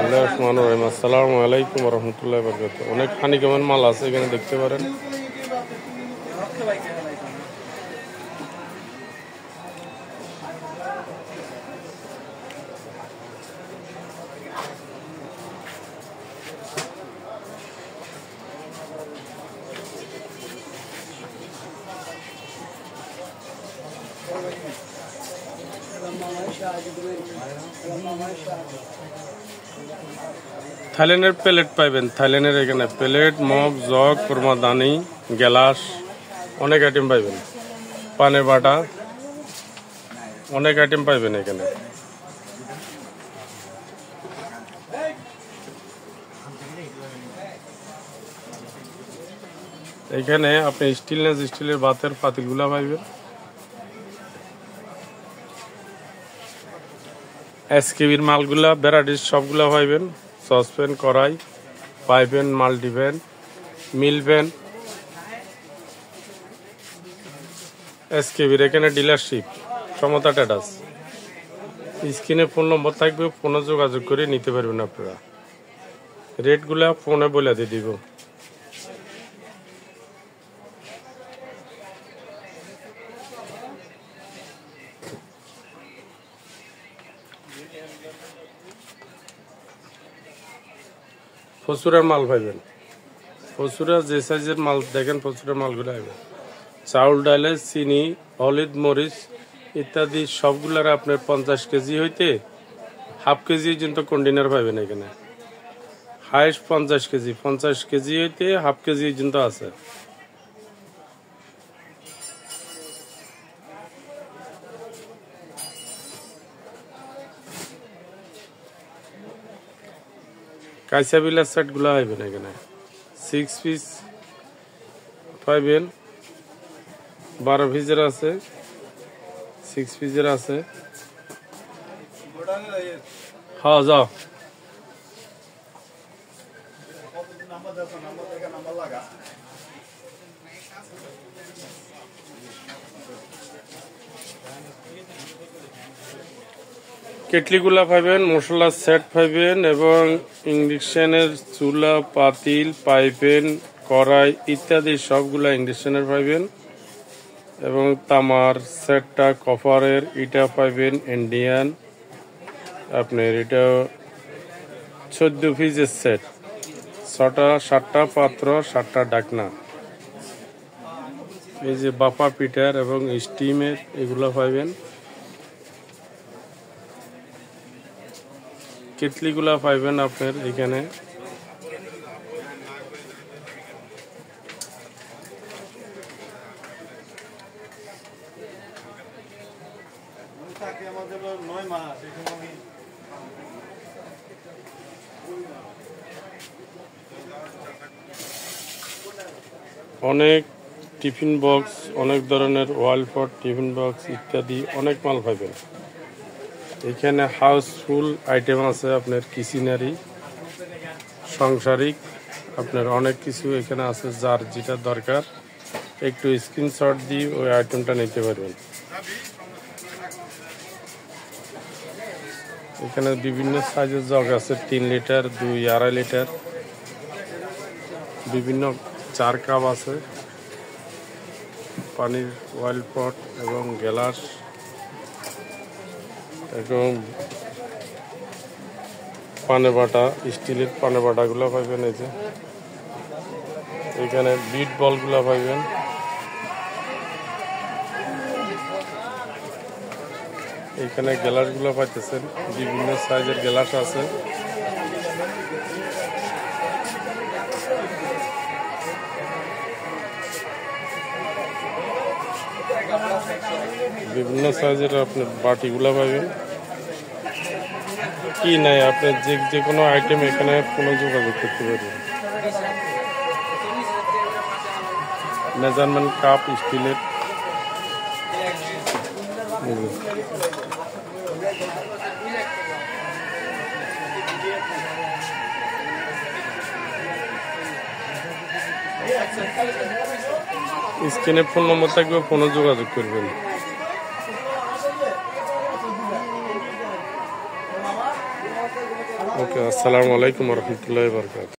আসসালামু আলাইকুম রহমতুল্লাহ বরকাত। অনেক খানি কেমন মাল আছে এখানে দেখতে পারেন। থাইল্যান্ডের প্লেট পাইবেন। থাইল্যান্ডের এখানে প্লেট, মগ, জগ, কোরমাদানি, গ্লাস অনেক আইটেম পাইবেন। পানের বাটা অনেক আইটেম পাইবেন এখানে। এখানে আপনি স্টিলের ভাতের পাতিলগুলা পাইবেন। এসকেবির মালগুলা ভ্যারাইটিস সবগুলা পাইবেন। সসপ্যান, কড়াই পাইবেন, মাল্টিপ্যান, মিলপ্যান। এসকেবির এখানে ডিলারশিপ সমতা ট্রেডার্স। স্ক্রিনে ফোন নম্বর থাকবে, ফোনে যোগাযোগ করে নিতে পারবেন আপনারা। রেটগুলা ফোনে বলে দিয়ে দিব। ফসুরার মাল পাইবেন। ফসুরা যে সাইজের মাল দেখেন, ফসুরার মালগুলো পাইবেন। চাউল, ডালে, চিনি, হলুদ, মরিচ ইত্যাদি সবগুলার আপনার 50 কেজি হইতে হাফ কেজি পর্যন্ত কন্টেনার পাইবেন এখানে। হাইস্ট 50 কেজি হইতে হাফ কেজি পর্যন্ত আছে। কাইসা বিলার সেট গুলা পাইবেন এখানে। 6 পিস পাইবেন, 12 পিসের আছে, 6 পিসের আছে। হ্যাঁ যাও। কেটলিগুলা পাইবেন, মশলার সেট পাইবেন এবং ইন্ডাকশনের চুলা, পাতিল পাইবেন, কড়াই ইত্যাদি সবগুলা ইন্ডাকশনের পাইবেন। এবং তামার সেটটা কপারের এটা পাইবেন ইন্ডিয়ান। আপনার এটা 14 পিসের সেট, 7টা পাত্র, 7টা ঢাকনা। এই যে বাফা পিঠার এবং স্টিমের এগুলো পাইবেন। কেটলিগুলা পাইবেন আপনার এখানে। অনেক টিফিন বক্স, অনেক ধরনের ওয়াল পট, টিফিন বক্স ইত্যাদি অনেক মাল পাইবেন এখানে। হাউসফুল আইটেম আছে আপনার, কিচেনারি, সাংসারিক আপনার অনেক কিছু এখানে আছে। যার যেটা দরকার একটু স্ক্রিনশট দিয়ে ওই আইটেমটা নিতে পারবেন। এখানে বিভিন্ন সাইজের জগ আছে, 3 লিটার, 2, 2.5 লিটার, বিভিন্ন 4 কাপ আছে, পানির ওয়াইল পট এবং গ্লাস এবং পানে বাটা, স্টিলের পানে বাটাগুলো পাইবেন। এই যে এখানে বিট বলগুলো পাইবেন। এখানে গ্লাসগুলো পাইতেছেন, বিভিন্ন সাইজের গ্লাস আছে। বিভিন্ন সাইজের আপনার বাটিগুলো পাবেন। কি নাই আপনার যে কোনো আইটেম এখানে কোনো যোগাযোগ করতে পারবেন। মেজারমেন্ট কাপ স্টিলের। স্ক্রিনে ফোন নম্বর থাকবে, ফোনে যোগাযোগ করবেন। ওকে, আসসালামু আলাইকুম রহমতুল্লাহ বরকাত।